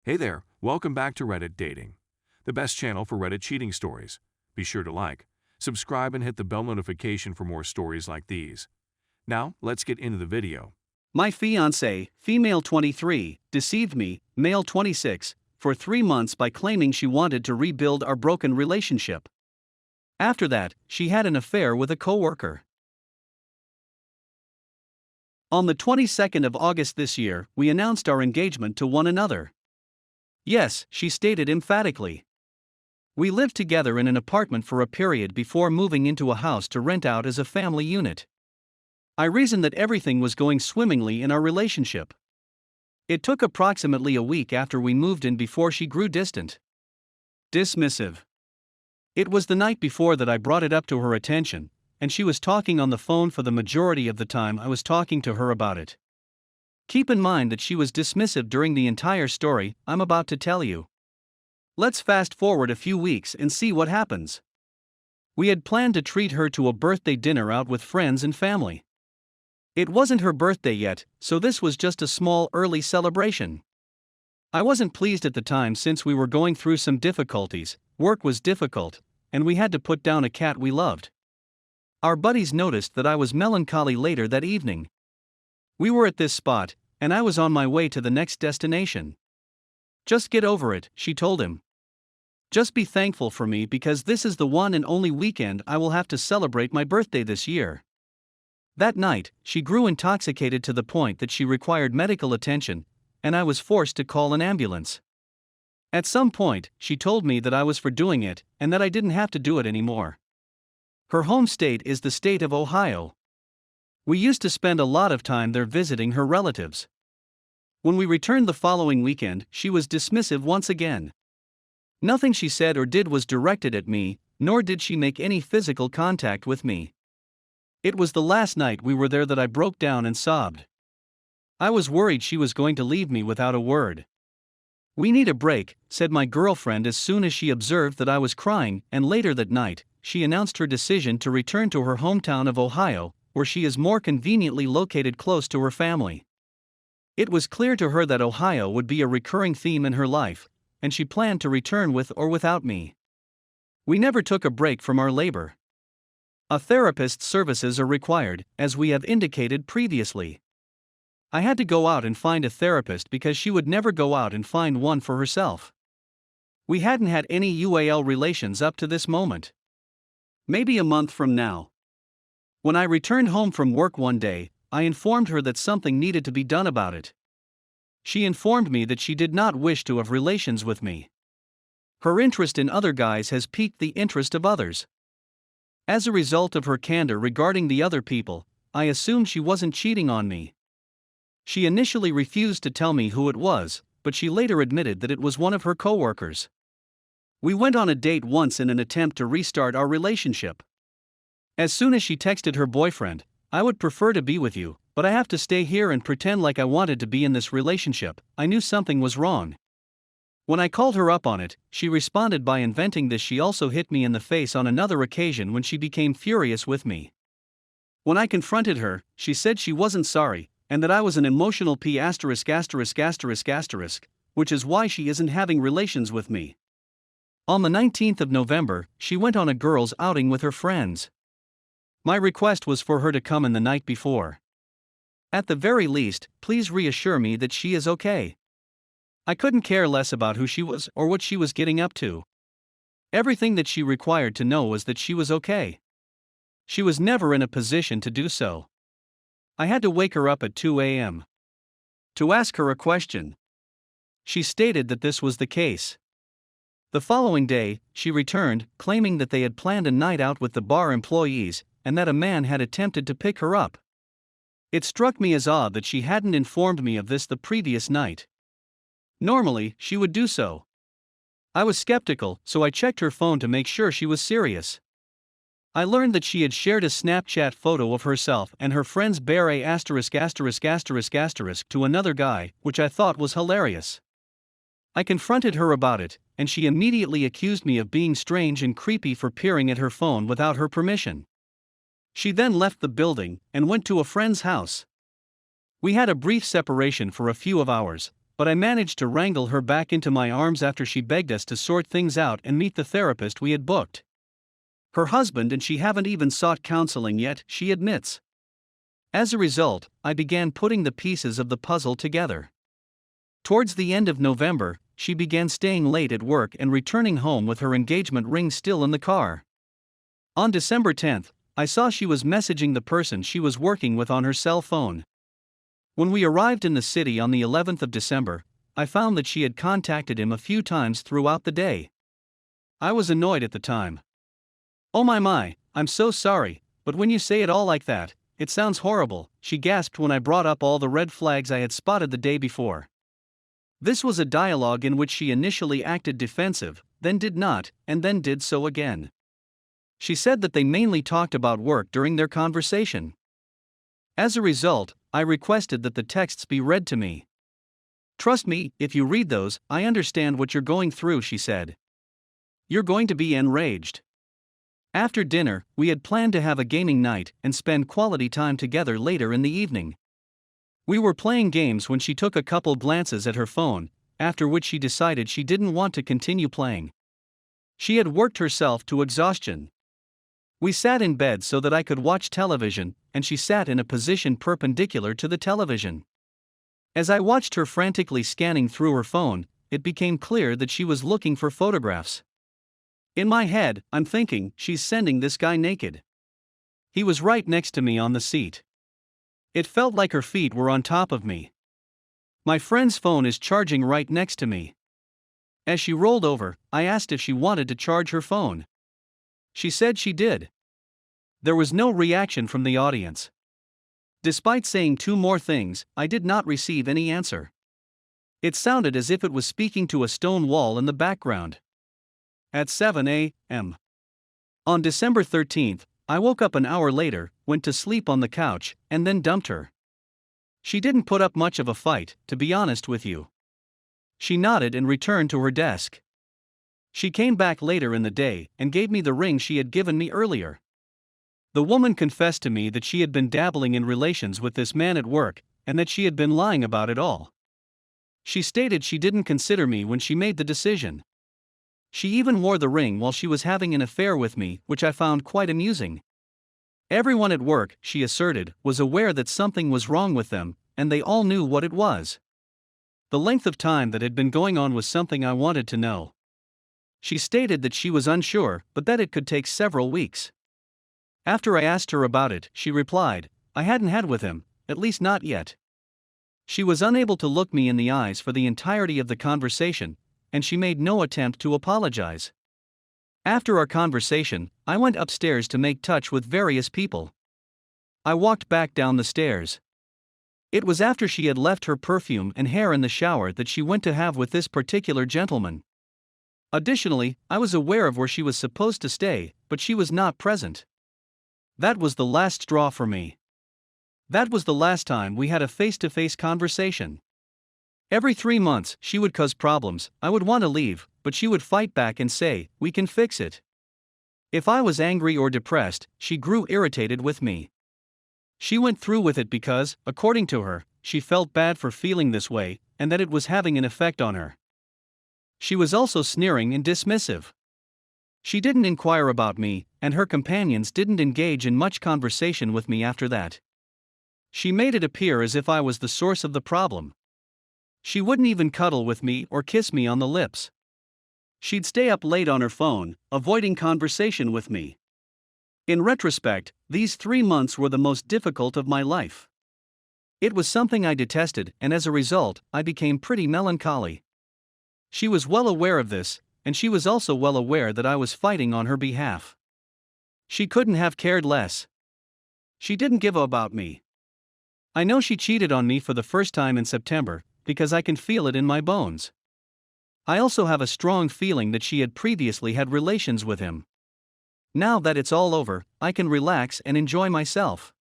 Hey there, welcome back to Reddit Dating, the best channel for Reddit cheating stories. Be sure to like, subscribe, and hit the bell notification for more stories like these. Now, let's get into the video. My fiancée, female 23, deceived me, male 26, for 3 months by claiming she wanted to rebuild our broken relationship. After that, she had an affair with a coworker. On the 22nd of August this year, we announced our engagement to one another. Yes, she stated emphatically. We lived together in an apartment for a period before moving into a house to rent out as a family unit. I reasoned that everything was going swimmingly in our relationship. It took approximately a week after we moved in before she grew distant. Dismissive. It was the night before that I brought it up to her attention, and she was talking on the phone for the majority of the time I was talking to her about it. Keep in mind that she was dismissive during the entire story I'm about to tell you. Let's fast forward a few weeks and see what happens. We had planned to treat her to a birthday dinner out with friends and family. It wasn't her birthday yet, so this was just a small early celebration. I wasn't pleased at the time since we were going through some difficulties, work was difficult, and we had to put down a cat we loved. Our buddies noticed that I was melancholy later that evening. We were at this spot, and I was on my way to the next destination. Just get over it, she told him. Just be thankful for me because this is the one and only weekend I will have to celebrate my birthday this year. That night, she grew intoxicated to the point that she required medical attention, and I was forced to call an ambulance. At some point, she told me that I was for doing it and that I didn't have to do it anymore. Her home state is the state of Ohio. We used to spend a lot of time there visiting her relatives. When we returned the following weekend, she was dismissive once again. Nothing she said or did was directed at me, nor did she make any physical contact with me. It was the last night we were there that I broke down and sobbed. I was worried she was going to leave me without a word. "We need a break," said my girlfriend as soon as she observed that I was crying, and later that night, she announced her decision to return to her hometown of Ohio, where she is more conveniently located close to her family. It was clear to her that Ohio would be a recurring theme in her life, and she planned to return with or without me. We never took a break from our labor. A therapist's services are required, as we have indicated previously. I had to go out and find a therapist because she would never go out and find one for herself. We hadn't had any UAL relations up to this moment. Maybe a month from now. When I returned home from work one day, I informed her that something needed to be done about it. She informed me that she did not wish to have relations with me. Her interest in other guys has piqued the interest of others. As a result of her candor regarding the other people, I assumed she wasn't cheating on me. She initially refused to tell me who it was, but she later admitted that it was one of her coworkers. We went on a date once in an attempt to restart our relationship. As soon as she texted her boyfriend, "I would prefer to be with you, but I have to stay here and pretend like I wanted to be in this relationship," I knew something was wrong. When I called her up on it, she responded by inventing this. She also hit me in the face on another occasion when she became furious with me. When I confronted her, she said she wasn't sorry, and that I was an emotional p********, which is why she isn't having relations with me. On the 19th of November, she went on a girls' outing with her friends. My request was for her to come in the night before. At the very least, please reassure me that she is okay. I couldn't care less about who she was or what she was getting up to. Everything that she required to know was that she was okay. She was never in a position to do so. I had to wake her up at 2 a.m. to ask her a question. She stated that this was the case. The following day, she returned, claiming that they had planned a night out with the bar employees, and that a man had attempted to pick her up. It struck me as odd that she hadn't informed me of this the previous night. Normally, she would do so. I was skeptical, so I checked her phone to make sure she was serious. I learned that she had shared a Snapchat photo of herself and her friend's bare ***** to another guy, which I thought was hilarious. I confronted her about it, and she immediately accused me of being strange and creepy for peering at her phone without her permission. She then left the building and went to a friend's house. We had a brief separation for a few hours, but I managed to wrangle her back into my arms after she begged us to sort things out and meet the therapist we had booked. Her husband and she haven't even sought counseling yet, she admits. As a result, I began putting the pieces of the puzzle together. Towards the end of November, she began staying late at work and returning home with her engagement ring still in the car. On December 10th, I saw she was messaging the person she was working with on her cell phone. When we arrived in the city on the 11th of December, I found that she had contacted him a few times throughout the day. I was annoyed at the time. "Oh my, I'm so sorry, but when you say it all like that, it sounds horrible," she gasped when I brought up all the red flags I had spotted the day before. This was a dialogue in which she initially acted defensive, then did not, and then did so again. She said that they mainly talked about work during their conversation. As a result, I requested that the texts be read to me. "Trust me, if you read those, I understand what you're going through," she said. "You're going to be enraged." After dinner, we had planned to have a gaming night and spend quality time together later in the evening. We were playing games when she took a couple glances at her phone, after which she decided she didn't want to continue playing. She had worked herself to exhaustion. We sat in bed so that I could watch television, and she sat in a position perpendicular to the television. As I watched her frantically scanning through her phone, it became clear that she was looking for photographs. In my head, I'm thinking, she's sending this guy naked. He was right next to me on the seat. It felt like her feet were on top of me. My friend's phone is charging right next to me. As she rolled over, I asked if she wanted to charge her phone. She said she did. There was no reaction from the audience. Despite saying 2 more things, I did not receive any answer. It sounded as if it was speaking to a stone wall in the background. At 7 a.m. on December 13th, I woke up an hour later, went to sleep on the couch, and then dumped her. She didn't put up much of a fight, to be honest with you. She nodded and returned to her desk. She came back later in the day and gave me the ring she had given me earlier. The woman confessed to me that she had been dabbling in relations with this man at work, and that she had been lying about it all. She stated she didn't consider me when she made the decision. She even wore the ring while she was having an affair with me, which I found quite amusing. Everyone at work, she asserted, was aware that something was wrong with them, and they all knew what it was. The length of time that had been going on was something I wanted to know. She stated that she was unsure, but that it could take several weeks. After I asked her about it, she replied, "I hadn't had with him, at least not yet." She was unable to look me in the eyes for the entirety of the conversation, and she made no attempt to apologize. After our conversation, I went upstairs to make touch with various people. I walked back down the stairs. It was after she had left her perfume and hair in the shower that she went to have with this particular gentleman. Additionally, I was aware of where she was supposed to stay, but she was not present. That was the last straw for me. That was the last time we had a face-to-face conversation. Every 3 months, she would cause problems. I would want to leave, but she would fight back and say, "We can fix it." If I was angry or depressed, she grew irritated with me. She went through with it because, according to her, she felt bad for feeling this way, and that it was having an effect on her. She was also sneering and dismissive. She didn't inquire about me, and her companions didn't engage in much conversation with me after that. She made it appear as if I was the source of the problem. She wouldn't even cuddle with me or kiss me on the lips. She'd stay up late on her phone, avoiding conversation with me. In retrospect, these 3 months were the most difficult of my life. It was something I detested, and as a result, I became pretty melancholy. She was well aware of this, and she was also well aware that I was fighting on her behalf. She couldn't have cared less. She didn't give a about me. I know she cheated on me for the first time in September, because I can feel it in my bones. I also have a strong feeling that she had previously had relations with him. Now that it's all over, I can relax and enjoy myself.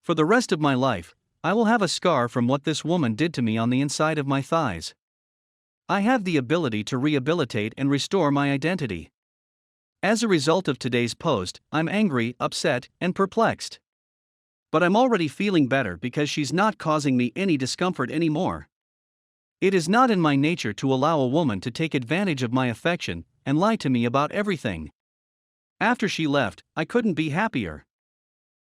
For the rest of my life, I will have a scar from what this woman did to me on the inside of my thighs. I have the ability to rehabilitate and restore my identity. As a result of today's post, I'm angry, upset, and perplexed. But I'm already feeling better because she's not causing me any discomfort anymore. It is not in my nature to allow a woman to take advantage of my affection and lie to me about everything. After she left, I couldn't be happier.